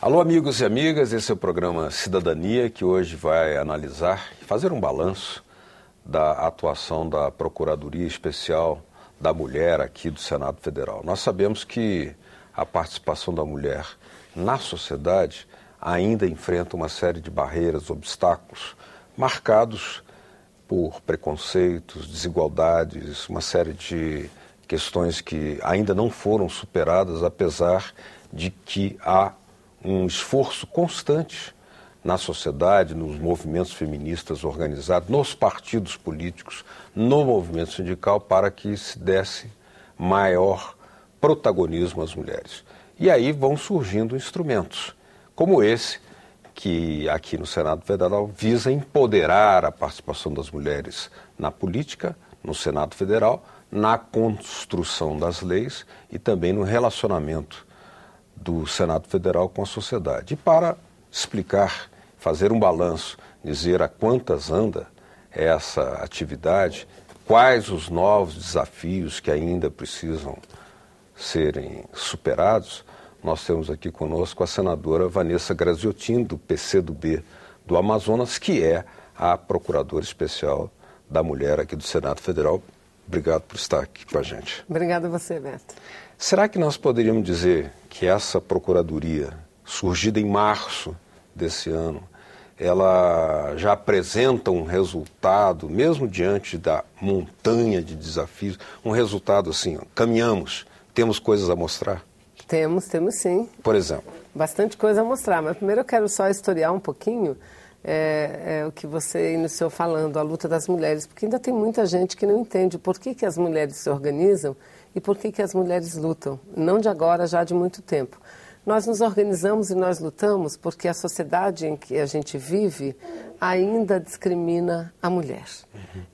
Alô, amigos e amigas, esse é o programa Cidadania, que hoje vai analisar e fazer um balanço da atuação da Procuradoria Especial da Mulher aqui do Senado Federal. Nós sabemos que a participação da mulher na sociedade ainda enfrenta uma série de barreiras, obstáculos, marcados por preconceitos, desigualdades, uma série de questões que ainda não foram superadas, apesar de que há um esforço constante na sociedade, nos movimentos feministas organizados, nos partidos políticos, no movimento sindical, para que se desse maior protagonismo às mulheres. E aí vão surgindo instrumentos, como esse, que aqui no Senado Federal visa empoderar a participação das mulheres na política, no Senado Federal, na construção das leis e também no relacionamento do Senado Federal com a sociedade. E para explicar, fazer um balanço, dizer a quantas anda essa atividade, quais os novos desafios que ainda precisam serem superados, nós temos aqui conosco a senadora Vanessa Graziotin, do PCdoB do Amazonas, que é a Procuradora Especial da Mulher aqui do Senado Federal. Obrigado por estar aqui com a gente. Obrigada a você, Beto. Será que nós poderíamos dizer que essa Procuradoria, surgida em março desse ano, ela já apresenta um resultado, mesmo diante da montanha de desafios, um resultado assim, caminhamos, temos coisas a mostrar? Temos sim. Por exemplo? Bastante coisa a mostrar, mas primeiro eu quero só historiar um pouquinho o que você iniciou falando, a luta das mulheres, porque ainda tem muita gente que não entende por que as mulheres se organizam e por que as mulheres lutam, não de agora, já de muito tempo. Nós nos organizamos e nós lutamos porque a sociedade em que a gente vive ainda discrimina a mulher.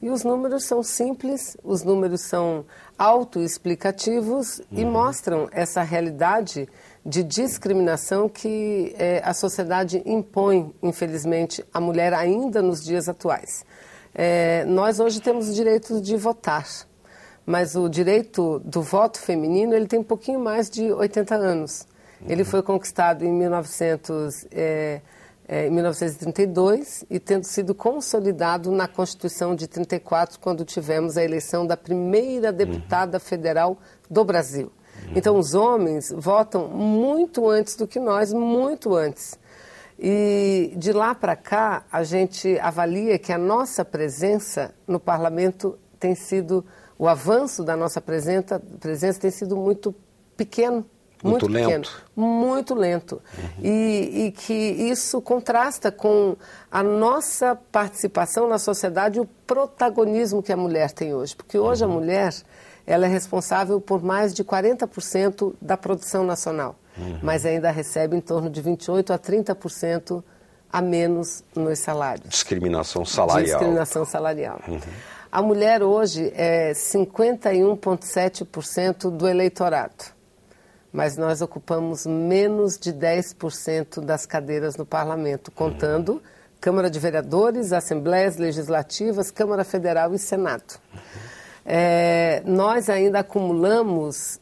E os números são simples, os números são autoexplicativos e mostram essa realidade de discriminação que a sociedade impõe, infelizmente, à mulher ainda nos dias atuais. Nós hoje temos o direito de votar, mas o direito do voto feminino ele tem um pouquinho mais de 80 anos. Ele foi conquistado em 1932 e tendo sido consolidado na Constituição de 34, quando tivemos a eleição da primeira deputada federal do Brasil. Então, os homens votam muito antes do que nós, muito antes. E de lá para cá, a gente avalia que a nossa presença no parlamento tem sido, o avanço da nossa presença tem sido muito pequeno. Muito lento. Muito lento. E que isso contrasta com a nossa participação na sociedade e o protagonismo que a mulher tem hoje. Porque hoje a mulher ela é responsável por mais de 40% da produção nacional, mas ainda recebe em torno de 28% a 30% a menos nos salários. Discriminação salarial. Discriminação salarial. A mulher hoje é 51,7% do eleitorado. Mas nós ocupamos menos de 10% das cadeiras no parlamento, contando Câmara de Vereadores, Assembleias Legislativas, Câmara Federal e Senado. Nós ainda acumulamos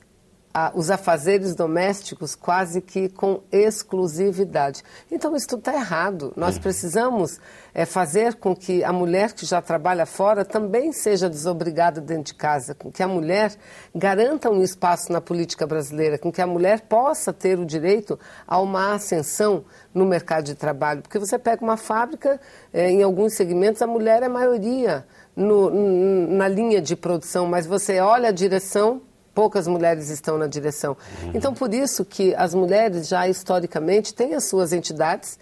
os afazeres domésticos quase que com exclusividade. Então, isso tudo está errado. Nós precisamos fazer com que a mulher que já trabalha fora também seja desobrigada dentro de casa, com que a mulher garanta um espaço na política brasileira, com que a mulher possa ter o direito a uma ascensão no mercado de trabalho. Porque você pega uma fábrica, em alguns segmentos a mulher é maioria na linha de produção, mas você olha a direção, poucas mulheres estão na direção. Então, por isso que as mulheres já historicamente têm as suas entidades,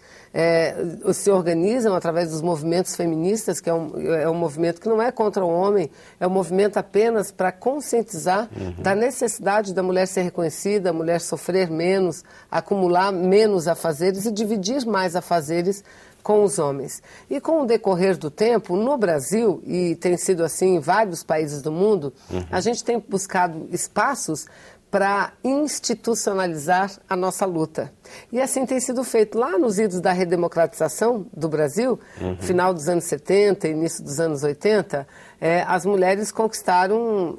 se organizam através dos movimentos feministas, que é um movimento que não é contra o homem, é um movimento apenas para conscientizar da necessidade da mulher ser reconhecida, a mulher sofrer menos, acumular menos afazeres e dividir mais afazeres com os homens. E com o decorrer do tempo, no Brasil, e tem sido assim em vários países do mundo, a gente tem buscado espaços para institucionalizar a nossa luta. E assim tem sido feito. Lá nos idos da redemocratização do Brasil, final dos anos 70, início dos anos 80, as mulheres conquistaram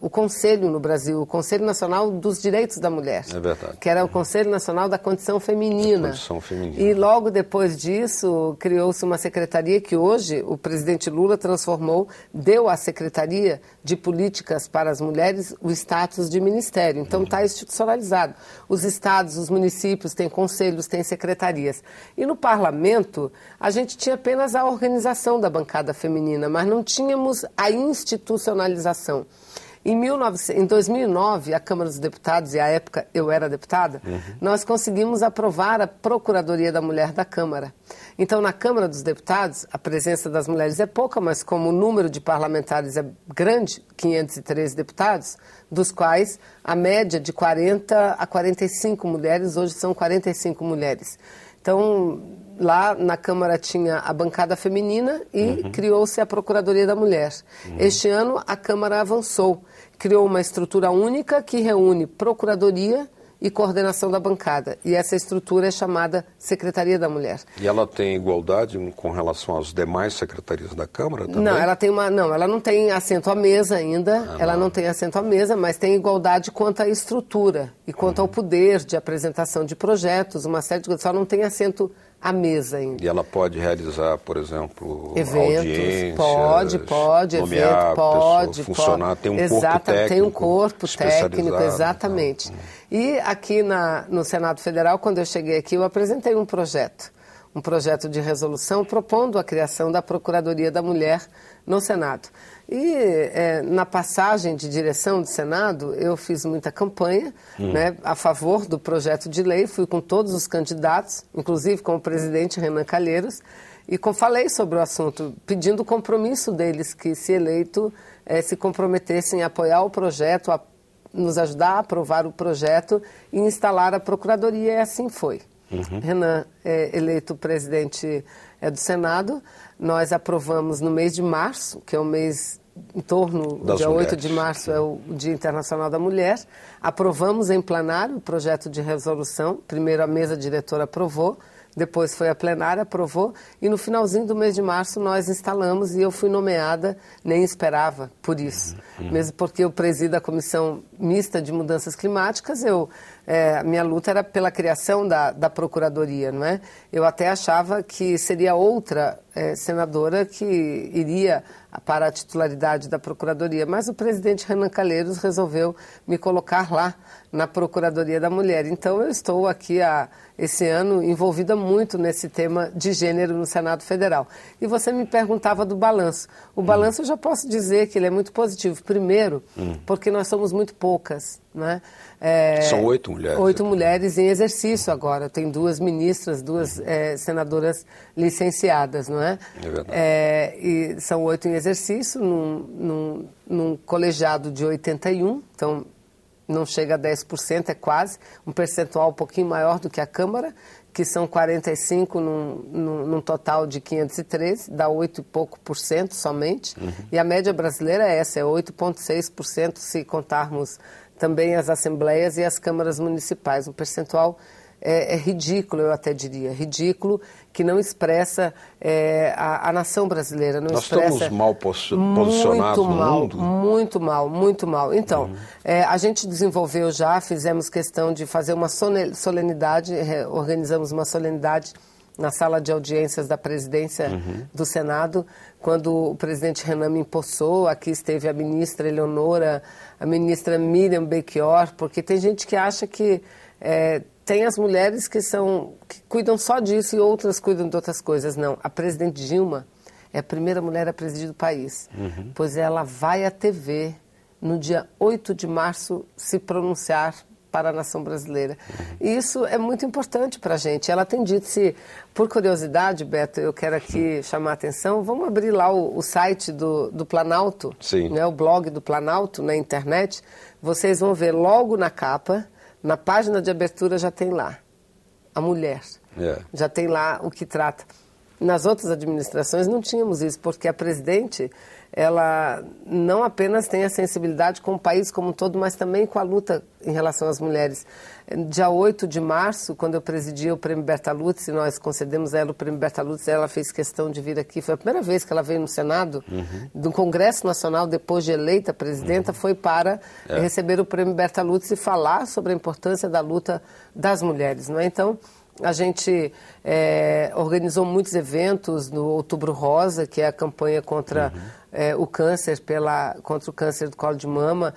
o Conselho no Brasil, o Conselho Nacional dos Direitos da Mulher. É verdade. Que era o Conselho Nacional da Condição Feminina. Condição Feminina. E logo depois disso, criou-se uma secretaria que hoje o presidente Lula transformou, deu à Secretaria de Políticas para as Mulheres o status de ministério. Então está institucionalizado. Os estados, os municípios têm conselhos, têm secretarias. E no parlamento, a gente tinha apenas a organização da bancada feminina, mas não tínhamos a institucionalização. Em 2009, a Câmara dos Deputados, e à época eu era deputada, nós conseguimos aprovar a Procuradoria da Mulher da Câmara. Então, na Câmara dos Deputados, a presença das mulheres é pouca, mas como o número de parlamentares é grande, 513 deputados, dos quais a média de 40 a 45 mulheres, hoje são 45 mulheres. Então, lá na Câmara tinha a bancada feminina e criou-se a Procuradoria da Mulher. Este ano, a Câmara avançou, criou uma estrutura única que reúne Procuradoria e coordenação da bancada. E essa estrutura é chamada Secretaria da Mulher. E ela tem igualdade com relação às demais secretarias da Câmara também? Não, ela não tem assento à mesa ainda, não tem assento à mesa, mas tem igualdade quanto à estrutura e quanto ao poder de apresentação de projetos, uma série de coisas, só não tem assento à mesa ainda. E ela pode realizar, por exemplo, eventos, audiências, pode, nomear pode, funcionar, pode. tem um corpo técnico. Tem um corpo técnico, exatamente. E aqui no Senado Federal, quando eu cheguei aqui, eu apresentei um projeto de resolução propondo a criação da Procuradoria da Mulher no Senado. E na passagem de direção do Senado, eu fiz muita campanha a favor do projeto de lei, fui com todos os candidatos, inclusive com o presidente Renan Calheiros, e falei sobre o assunto, pedindo o compromisso deles que, se eleito, se comprometessem a apoiar o projeto, a nos ajudar a aprovar o projeto e instalar a Procuradoria, e assim foi. Renan eleito presidente do Senado, nós aprovamos no mês de março, que é o mês em torno, do dia 8 de março é o Dia Internacional da Mulher, aprovamos em plenário o projeto de resolução, primeiro a mesa diretora aprovou, depois foi a plenária, aprovou, e no finalzinho do mês de março nós instalamos e eu fui nomeada, nem esperava por isso. Mesmo porque eu presido a Comissão Mista de Mudanças Climáticas, a minha luta era pela criação da Procuradoria, não é? Eu até achava que seria outra senadora que iria para a titularidade da Procuradoria, mas o presidente Renan Calheiros resolveu me colocar lá na Procuradoria da Mulher. Então eu estou aqui esse ano envolvida muito nesse tema de gênero no Senado Federal. E você me perguntava do balanço. O balanço eu já posso dizer que ele é muito positivo. Primeiro, porque nós somos muito poucas, né? São 8 mulheres. 8 mulheres em exercício agora. Tem 2 ministras, 2 senadoras licenciadas, não é? É verdade. E são 8 em exercício, num colegiado de 81, então não chega a 10%, é quase, um percentual um pouquinho maior do que a Câmara, que são 45 num total de 513, dá 8 e pouco por cento somente, e a média brasileira é essa, é 8,6% se contarmos também as assembleias e as câmaras municipais, um percentual ridículo, eu até diria, ridículo, que não expressa a nação brasileira. Não Nós expressa estamos mal posicionados no mundo? Muito mal, muito mal. Então, a gente desenvolveu fizemos questão de fazer uma solenidade, organizamos uma solenidade na sala de audiências da presidência do Senado, quando o presidente Renan me empossou, aqui esteve a ministra Eleonora, a ministra Miriam Belchior, porque tem gente que acha que tem as mulheres que cuidam só disso e outras cuidam de outras coisas. Não, a presidente Dilma é a primeira mulher a presidir o país, pois ela vai à TV no dia 8 de março se pronunciar para a nação brasileira. E isso é muito importante para a gente. Ela tem dito, por curiosidade, Beto, eu quero aqui chamar a atenção, vamos abrir lá o site do Planalto, né, o blog do Planalto na internet, vocês vão ver logo na capa, na página de abertura já tem lá a mulher, já tem lá o que trata. Nas outras administrações não tínhamos isso, porque a presidente ela não apenas tem a sensibilidade com o país como um todo, mas também com a luta em relação às mulheres. Dia 8 de março, quando eu presidi o Prêmio Bertaluzzi, nós concedemos a ela o Prêmio Bertaluzzi, ela fez questão de vir aqui, foi a primeira vez que ela veio no Senado, do Congresso Nacional, depois de eleita presidenta, foi para receber o Prêmio Bertaluzzi e falar sobre a importância da luta das mulheres, não é? Então, a gente organizou muitos eventos no Outubro Rosa, que é a campanha contra o câncer, contra o câncer do colo de mama.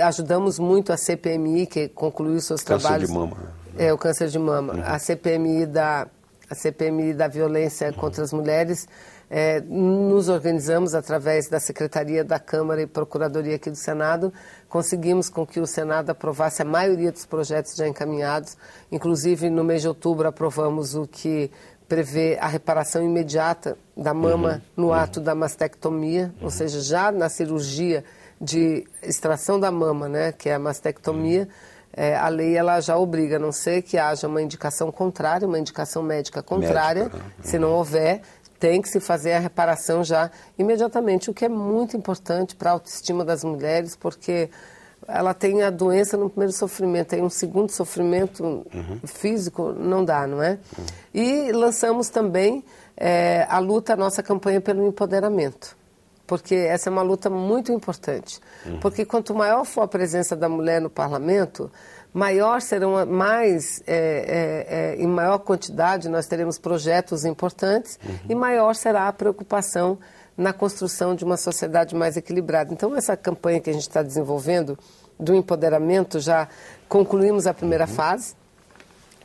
Ajudamos muito a CPMI, que concluiu seus trabalhos. Câncer de mama. O câncer de mama. A CPMI da violência contra as mulheres. Nos organizamos através da Secretaria da Câmara e Procuradoria aqui do Senado, conseguimos com que o Senado aprovasse a maioria dos projetos já encaminhados, inclusive no mês de outubro aprovamos o que prevê a reparação imediata da mama no ato da mastectomia, ou seja, já na cirurgia de extração da mama, né, que é a mastectomia, a lei ela já obriga, a não ser que haja uma indicação contrária, uma indicação médica contrária, se não houver, tem que se fazer a reparação já imediatamente, o que é muito importante para a autoestima das mulheres, porque ela tem a doença no primeiro sofrimento, aí um segundo sofrimento físico não dá, não é? E lançamos também a nossa campanha pelo empoderamento, porque essa é uma luta muito importante, porque quanto maior for a presença da mulher no parlamento, maior serão em maior quantidade nós teremos projetos importantes e maior será a preocupação na construção de uma sociedade mais equilibrada. Então, essa campanha que a gente está desenvolvendo do empoderamento, já concluímos a primeira fase.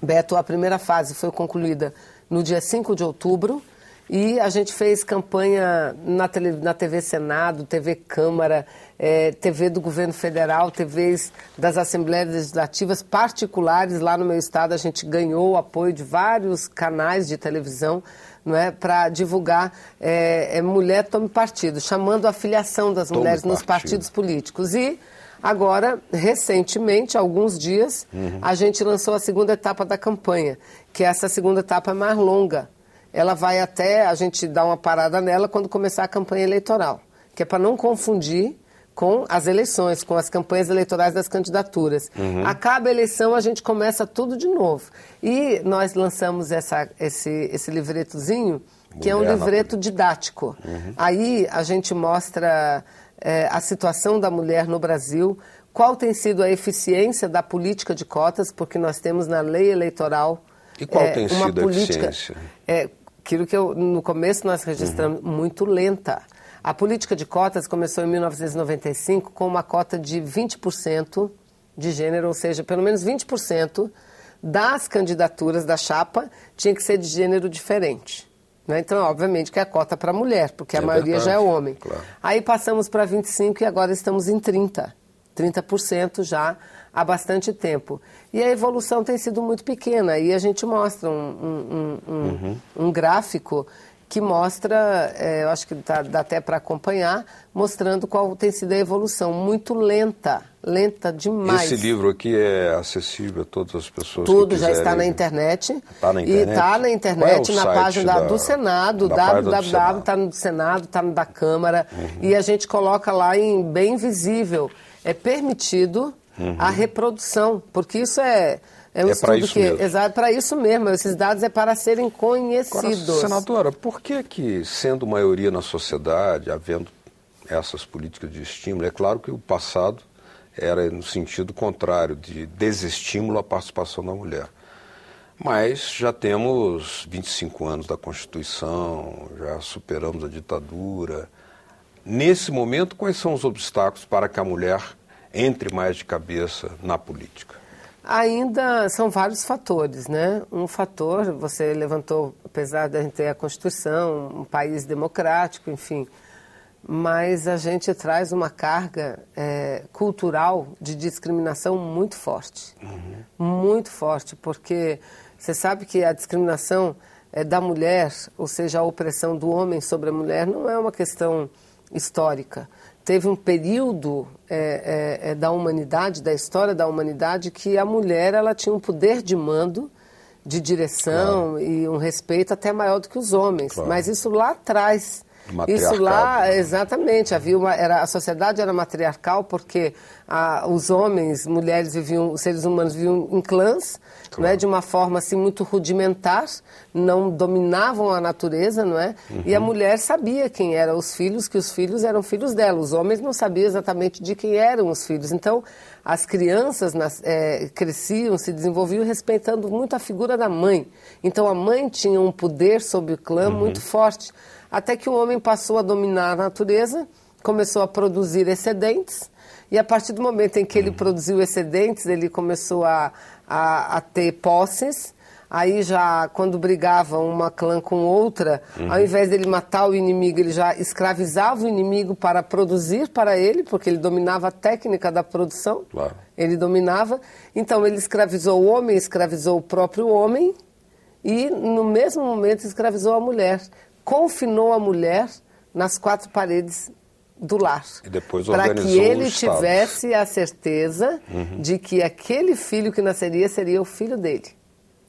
Beto, a primeira fase foi concluída no dia 5 de outubro e a gente fez campanha na TV Senado, TV Câmara, TV do Governo Federal, TVs das Assembleias Legislativas particulares. Lá no meu estado a gente ganhou o apoio de vários canais de televisão, não é, para divulgar Mulher Tome Partido, chamando a filiação das mulheres nos partidos políticos. E agora, recentemente, há alguns dias, a gente lançou a segunda etapa da campanha, que essa segunda etapa é mais longa. Ela vai até, a gente dá uma parada nela quando começar a campanha eleitoral, que é para não confundir com as eleições, com as campanhas eleitorais das candidaturas. Acaba a eleição, a gente começa tudo de novo. E nós lançamos esse livretozinho, que é um livreto didático. Aí a gente mostra a situação da mulher no Brasil, qual tem sido a eficiência da política de cotas, porque nós temos na lei eleitoral e qual tem uma sido política, a eficiência? Aquilo que no começo nós registramos, muito lenta. A política de cotas começou em 1995 com uma cota de 20% de gênero, ou seja, pelo menos 20% das candidaturas da chapa tinha que ser de gênero diferente. Né? Então, obviamente, que é a cota para mulher, porque a maioria já é homem. Claro. Aí passamos para 25% e agora estamos em 30%. 30% já há bastante tempo. E a evolução tem sido muito pequena. E a gente mostra um gráfico que mostra, eu acho que dá até para acompanhar, mostrando qual tem sido a evolução. Muito lenta demais. Esse livro aqui é acessível a todas as pessoas Tudo que quiserem. já está na internet. Está na internet? E está na internet, na página do Senado, www, está no Senado, está no da Câmara. E a gente coloca lá em bem visível. É permitido a reprodução, porque isso é um estudo que... Exato, para isso mesmo. Esses dados é para serem conhecidos. Agora, senadora, por que, sendo maioria na sociedade, havendo essas políticas de estímulo, é claro que o passado era no sentido contrário, de desestímulo à participação da mulher. Mas já temos 25 anos da Constituição, já superamos a ditadura. Nesse momento, quais são os obstáculos para que a mulher entre mais de cabeça na política? Ainda são vários fatores, né? Um fator, você levantou, apesar de a gente ter a Constituição, um país democrático, enfim, mas a gente traz uma carga cultural de discriminação muito forte. Muito forte, porque você sabe que a discriminação da mulher, ou seja, a opressão do homem sobre a mulher, não é uma questão histórica. Teve um período da humanidade, da história da humanidade, que a mulher ela tinha um poder de mando, de direção, claro, e um respeito até maior do que os homens. Claro. Mas isso lá atrás. Isso lá, exatamente, havia a sociedade era matriarcal porque os homens, mulheres viviam, os seres humanos viviam em clãs, claro, não é, de uma forma assim muito rudimentar, não dominavam a natureza, não é? E a mulher sabia quem eram os filhos, que os filhos eram filhos dela. Os homens não sabiam exatamente de quem eram os filhos. Então, as crianças cresciam, se desenvolviam respeitando muito a figura da mãe. Então, a mãe tinha um poder sobre o clã muito forte. Até que o homem passou a dominar a natureza, começou a produzir excedentes, e a partir do momento em que ele produziu excedentes, ele começou a ter posses. Aí já, quando brigava uma clã com outra, ao invés dele matar o inimigo, ele já escravizava o inimigo para produzir para ele, porque ele dominava a técnica da produção. Claro. Ele dominava. Então, ele escravizou o homem, escravizou o próprio homem, e no mesmo momento escravizou a mulher. Confinou a mulher nas 4 paredes do lar. E depois organizou para que ele tivesse a certeza de que aquele filho que nasceria seria o filho dele.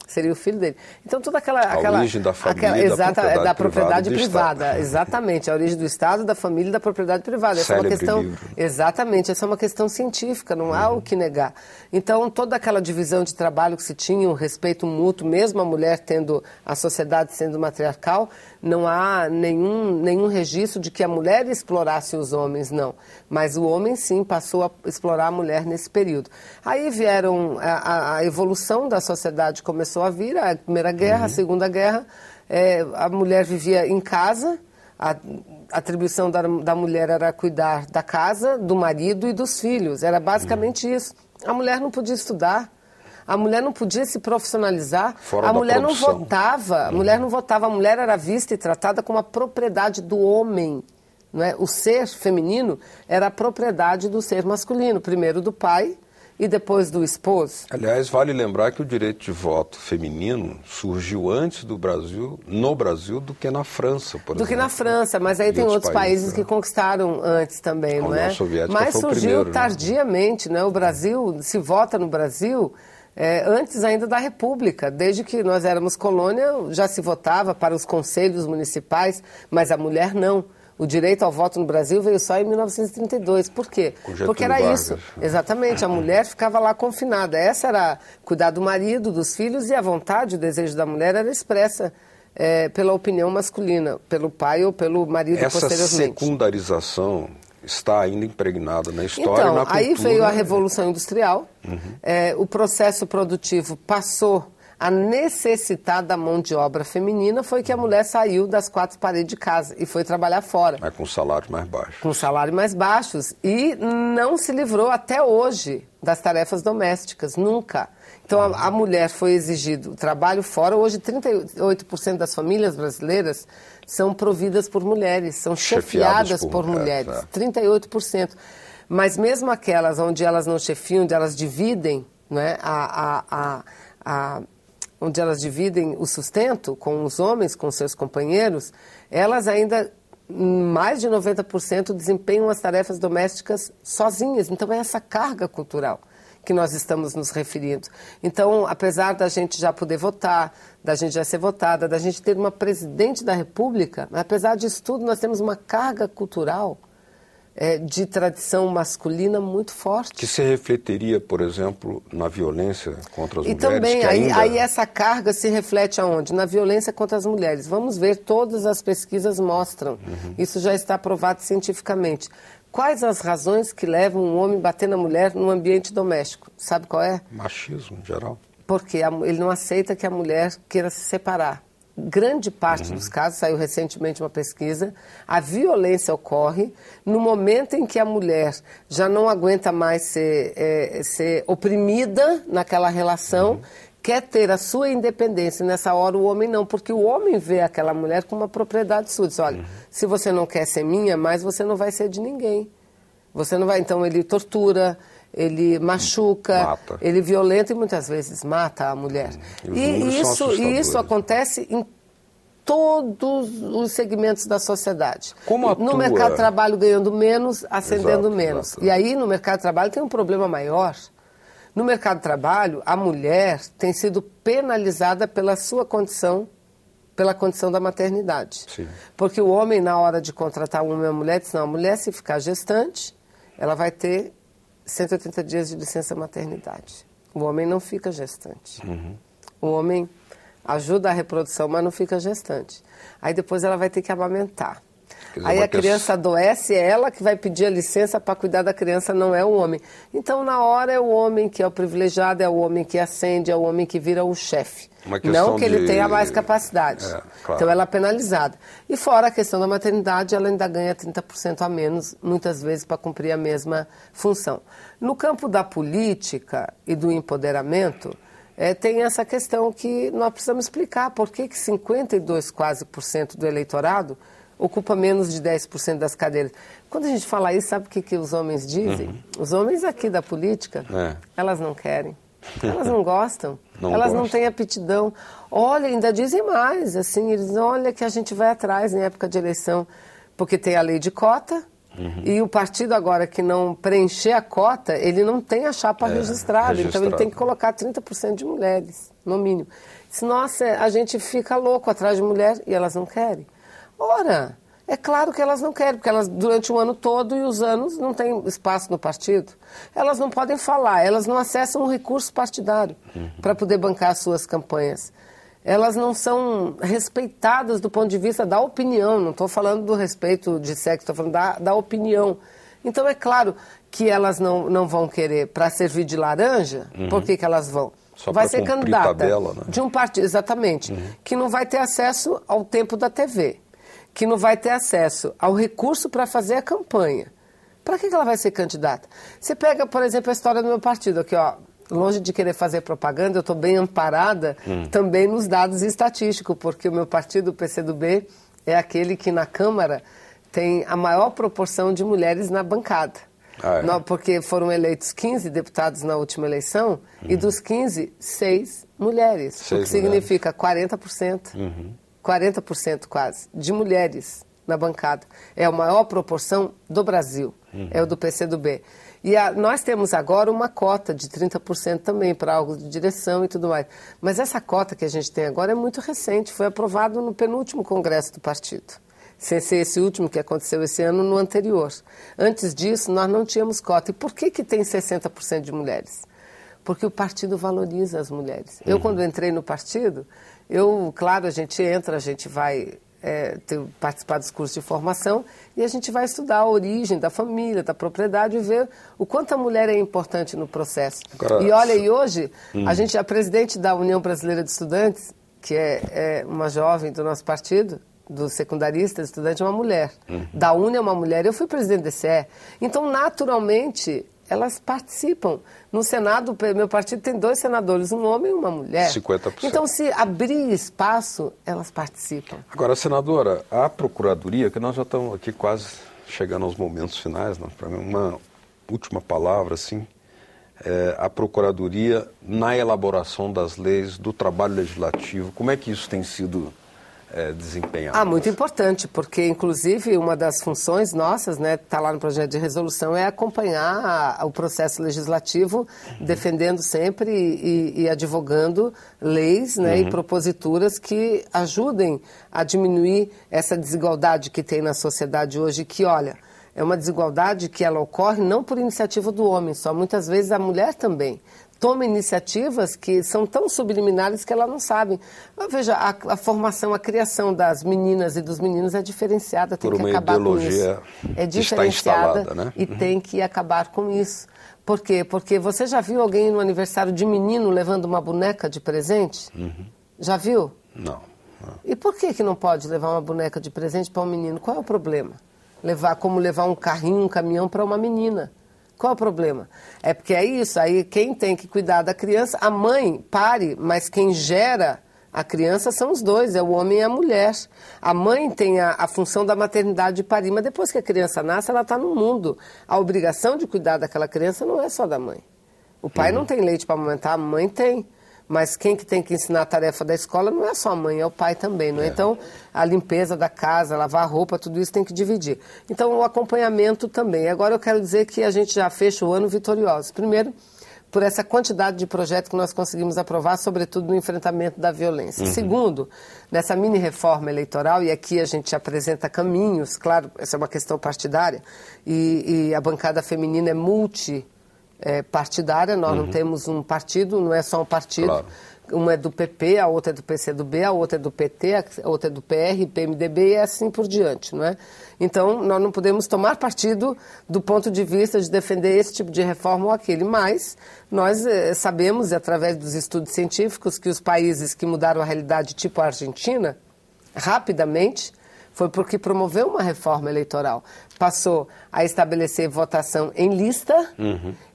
Seria o filho dele. Então, toda a origem da família, da propriedade privada. Exatamente, a origem do Estado, da família e da propriedade privada. Essa é uma questão, exatamente, essa é uma questão científica, não há o que negar. Então, toda aquela divisão de trabalho que se tinha, um respeito mútuo, mesmo a mulher tendo, a sociedade sendo matriarcal, não há nenhum registro de que a mulher explorasse os homens, não. Mas o homem, sim, passou a explorar a mulher nesse período. Aí vieram, a evolução da sociedade começou a vir, a Primeira Guerra, a Segunda Guerra, a mulher vivia em casa, a atribuição da mulher era cuidar da casa, do marido e dos filhos, era basicamente isso. A mulher não podia estudar, a mulher não podia se profissionalizar, a mulher não votava, a mulher era vista e tratada como a propriedade do homem. Não é? O ser feminino era a propriedade do ser masculino, primeiro do pai e depois do esposo. Aliás, vale lembrar que o direito de voto feminino surgiu antes no Brasil, do que na França, por exemplo. Do que na França, mas aí tem outros países que conquistaram antes também, não é? Mas surgiu tardiamente, né? O Brasil, se vota no Brasil, antes ainda da República. Desde que nós éramos colônia, já se votava para os conselhos municipais, mas a mulher não. O direito ao voto no Brasil veio só em 1932. Por quê? Porque era isso. Exatamente, a mulher ficava lá confinada. Essa era cuidar do marido, dos filhos, e a vontade, o desejo da mulher era expressa pela opinião masculina, pelo pai ou pelo marido posteriormente. Essa secundarização está ainda impregnada na história e na cultura. Aí veio a Revolução Industrial, o processo produtivo passou a necessitar da mão de obra feminina, foi que a mulher saiu das 4 paredes de casa e foi trabalhar fora. Mas com salário mais baixo. Com salários mais baixos. E não se livrou até hoje das tarefas domésticas, nunca. Então a mulher foi exigido trabalho fora. Hoje 38% das famílias brasileiras são providas por mulheres, são chefiadas por mulheres. 38%. Mas mesmo aquelas onde elas não chefiam, onde elas dividem, né, onde elas dividem o sustento com os homens, com seus companheiros, elas ainda, mais de 90%, desempenham as tarefas domésticas sozinhas. Então, é essa carga cultural que nós estamos nos referindo. Então, apesar da gente já poder votar, da gente já ser votada, da gente ter uma presidente da República, apesar disso tudo, nós temos uma carga cultural de tradição masculina muito forte. Que se refletiria, por exemplo, na violência contra as mulheres? E também, aí essa carga se reflete aonde? Na violência contra as mulheres. Vamos ver, todas as pesquisas mostram. Isso já está provado cientificamente. Quais as razões que levam um homem a bater na mulher no ambiente doméstico? Sabe qual é? Machismo, em geral. Porque ele não aceita que a mulher queira se separar. Grande parte dos casos, saiu recentemente uma pesquisa, a violência ocorre no momento em que a mulher já não aguenta mais ser oprimida naquela relação, quer ter a sua independência. Nessa hora o homem não, porque o homem vê aquela mulher como uma propriedade sua. Diz, olha, se você não quer ser minha, mais você não vai ser de ninguém. Você não vai, então ele tortura, ele machuca, ele violenta e muitas vezes mata a mulher. E isso acontece em todos os segmentos da sociedade. Como atua? No mercado de trabalho ganhando menos, ascendendo menos. Exato. E aí no mercado de trabalho tem um problema maior. No mercado de trabalho, a mulher tem sido penalizada pela sua condição pela condição da maternidade. Sim. Porque o homem, na hora de contratar uma mulher, diz, não, a mulher, se ficar gestante, ela vai ter 180 dias de licença maternidade. O homem não fica gestante. O homem ajuda a reprodução, mas não fica gestante. Aí depois ela vai ter que amamentar. Aí a criança adoece, é ela que vai pedir a licença para cuidar da criança, não é o homem. Então, na hora, é o homem que é o privilegiado, é o homem que acende, é o homem que vira o chefe. Não que ele tenha mais capacidade. Claro. Então, ela é penalizada. E fora a questão da maternidade, ela ainda ganha 30% a menos, muitas vezes, para cumprir a mesma função. No campo da política e do empoderamento, tem essa questão que nós precisamos explicar. Por que 52% quase do eleitorado ocupa menos de 10% das cadeiras? Quando a gente fala isso, sabe o que os homens dizem? Os homens aqui da política, elas não querem. Elas não gostam, elas não têm aptidão. Olha, ainda dizem mais, assim, eles dizem, olha que a gente vai atrás em época de eleição, porque tem a lei de cota, e o partido agora que não preencher a cota, ele não tem a chapa registrada, então ele tem que colocar 30% de mulheres, no mínimo. Nossa, a gente fica louco atrás de mulher e elas não querem. Ora, é claro que elas não querem, porque elas durante o ano todo e os anos não têm espaço no partido. Elas não podem falar, elas não acessam o recurso partidário para poder bancar as suas campanhas. Elas não são respeitadas do ponto de vista da opinião, não estou falando do respeito de sexo, estou falando da opinião. Então é claro que elas não vão querer para servir de laranja, por que elas vão? Só vai ser candidata tabela, né? de um partido, exatamente, que não vai ter acesso ao tempo da TV. Que não vai ter acesso ao recurso para fazer a campanha. Para que ela vai ser candidata? Você pega, por exemplo, a história do meu partido aqui, ó. Longe de querer fazer propaganda, eu estou bem amparada também nos dados estatísticos, porque o meu partido, o PCdoB, é aquele que na Câmara tem a maior proporção de mulheres na bancada. Porque foram eleitos 15 deputados na última eleição, e dos 15, 6 mulheres. O que significa 40%. 40% quase, de mulheres na bancada. É a maior proporção do Brasil, é o do PCdoB. E nós temos agora uma cota de 30% também para algo de direção e tudo mais. Mas essa cota que a gente tem agora é muito recente, foi aprovado no penúltimo congresso do partido. Sem ser esse último que aconteceu esse ano, no anterior. Antes disso, nós não tínhamos cota. E por que tem 60% de mulheres? Porque o partido valoriza as mulheres. Eu, quando entrei no partido, claro, a gente entra, a gente vai participar dos cursos de formação e a gente vai estudar a origem da família, da propriedade e ver o quanto a mulher é importante no processo. Agora, e olha, e hoje, a presidente da União Brasileira de Estudantes, que é uma jovem do nosso partido, dos secundaristas, estudante, é uma mulher. Da UNE é uma mulher. Eu fui presidente do DCE. Então, naturalmente, elas participam. No Senado, meu partido tem 2 senadores, um homem e uma mulher. 50%. Então, se abrir espaço, elas participam. Agora, senadora, a Procuradoria, que nós já estamos aqui quase chegando aos momentos finais, né? Para mim, uma última palavra, assim, a Procuradoria na elaboração das leis, do trabalho legislativo, como é que isso tem sido desempenhado? Muito importante, porque inclusive uma das funções nossas, né, está lá no projeto de resolução, é acompanhar o processo legislativo, defendendo sempre e advogando leis, né, e proposituras que ajudem a diminuir essa desigualdade que tem na sociedade hoje, que, olha, é uma desigualdade que ela ocorre não por iniciativa do homem só, muitas vezes a mulher também toma iniciativas que são tão subliminares que ela não sabe. Veja, a formação, a criação das meninas e dos meninos é diferenciada, tem que acabar com isso. É diferenciada, né? E tem que acabar com isso. Por quê? Porque você já viu alguém no aniversário de menino levando uma boneca de presente? Já viu? Não. E por que não pode levar uma boneca de presente para um menino? Qual é o problema? Como levar um carrinho, um caminhão para uma menina. Qual é o problema? É porque é isso, aí quem tem que cuidar da criança, a mãe pare, mas quem gera a criança são os dois, é o homem e a mulher. A mãe tem a função da maternidade de parir, mas depois que a criança nasce, ela está no mundo. A obrigação de cuidar daquela criança não é só da mãe. O pai não tem leite para amamentar, a mãe tem. Mas quem que tem que ensinar a tarefa da escola não é só a mãe, é o pai também, não é? Então, a limpeza da casa, lavar a roupa, tudo isso tem que dividir. Então, o acompanhamento também. Agora eu quero dizer que a gente já fecha o ano vitorioso. Primeiro, por essa quantidade de projetos que nós conseguimos aprovar, sobretudo no enfrentamento da violência. Segundo, nessa mini-reforma eleitoral, e aqui a gente apresenta caminhos, claro, essa é uma questão partidária, e a bancada feminina é multipartidária, nós não temos um partido, não é só um partido. Claro. Uma é do PP, a outra é do PCdoB, a outra é do PT, a outra é do PR, PMDB e assim por diante, não é? Então, nós não podemos tomar partido do ponto de vista de defender esse tipo de reforma ou aquele, mas nós sabemos, através dos estudos científicos, que os países que mudaram a realidade, tipo a Argentina, rapidamente, foi porque promoveu uma reforma eleitoral. Passou a estabelecer votação em lista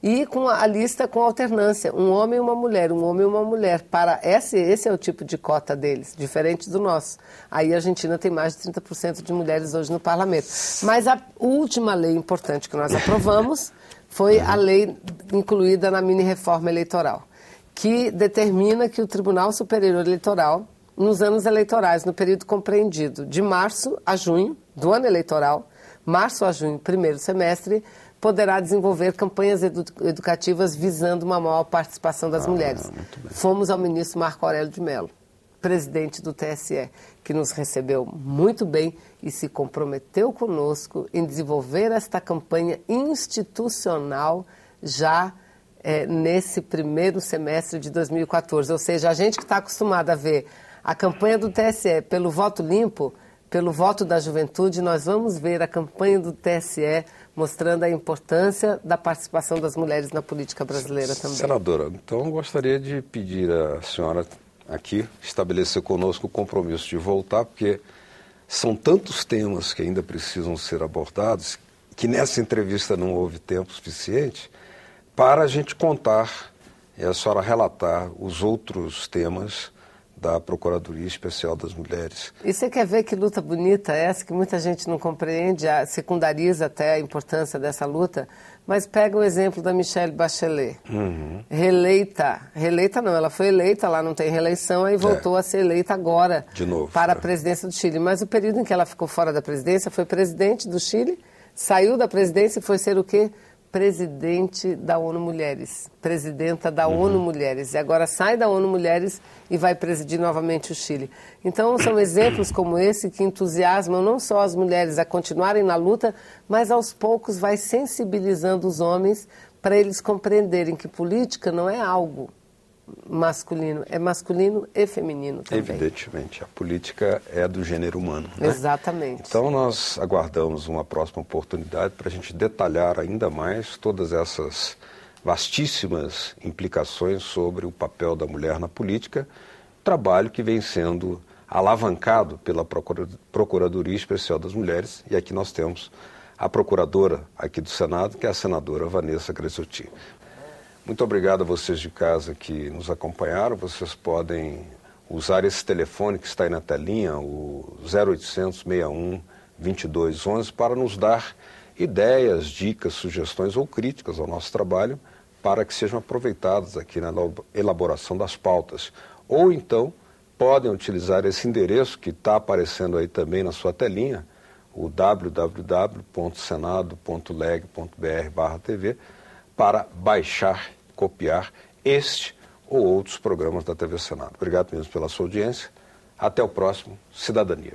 e com a lista com alternância. Um homem e uma mulher, um homem e uma mulher. Esse é o tipo de cota deles, diferente do nosso. Aí a Argentina tem mais de 30% de mulheres hoje no parlamento. Mas a última lei importante que nós aprovamos foi a lei incluída na mini-reforma eleitoral, que determina que o Tribunal Superior Eleitoral, nos anos eleitorais, no período compreendido de março a junho do ano eleitoral, março a junho, primeiro semestre, poderá desenvolver campanhas educativas visando uma maior participação das mulheres. Fomos ao ministro Marco Aurélio de Mello, presidente do TSE, que nos recebeu muito bem e se comprometeu conosco em desenvolver esta campanha institucional já nesse primeiro semestre de 2014. Ou seja, a gente que está acostumado a ver a campanha do TSE pelo voto limpo, pelo voto da juventude, nós vamos ver a campanha do TSE mostrando a importância da participação das mulheres na política brasileira também. Senadora, então eu gostaria de pedir à senhora aqui estabelecer conosco o compromisso de voltar, porque são tantos temas que ainda precisam ser abordados que nessa entrevista não houve tempo suficiente para a gente contar e a senhora relatar os outros temas da Procuradoria Especial das Mulheres. E você quer ver que luta bonita é essa, que muita gente não compreende, secundariza até a importância dessa luta, mas pega o exemplo da Michelle Bachelet, reeleita não, ela foi eleita, lá não tem reeleição, aí voltou a ser eleita agora de novo, para a presidência do Chile, mas o período em que ela ficou fora da presidência foi presidente do Chile, saiu da presidência e foi ser o quê? Presidente da ONU Mulheres, presidenta da ONU Mulheres, e agora sai da ONU Mulheres e vai presidir novamente o Chile. Então, são exemplos como esse que entusiasmam não só as mulheres a continuarem na luta, mas aos poucos vai sensibilizando os homens para eles compreenderem que política não é algo masculino, é masculino e feminino também. Evidentemente, a política é do gênero humano, né? Exatamente. Então nós aguardamos uma próxima oportunidade para a gente detalhar ainda mais todas essas vastíssimas implicações sobre o papel da mulher na política, trabalho que vem sendo alavancado pela Procuradoria Especial das Mulheres, e aqui nós temos a procuradora aqui do Senado, que é a senadora Vanessa Gressotti. Muito obrigado a vocês de casa que nos acompanharam. Vocês podem usar esse telefone que está aí na telinha, o 0800 61 2211, para nos dar ideias, dicas, sugestões ou críticas ao nosso trabalho para que sejam aproveitadas aqui na elaboração das pautas. Ou então, podem utilizar esse endereço que está aparecendo aí também na sua telinha, o www.senado.leg.br/TV, para baixar, copiar este ou outros programas da TV Senado. Obrigado mesmo pela sua audiência. Até o próximo Cidadania.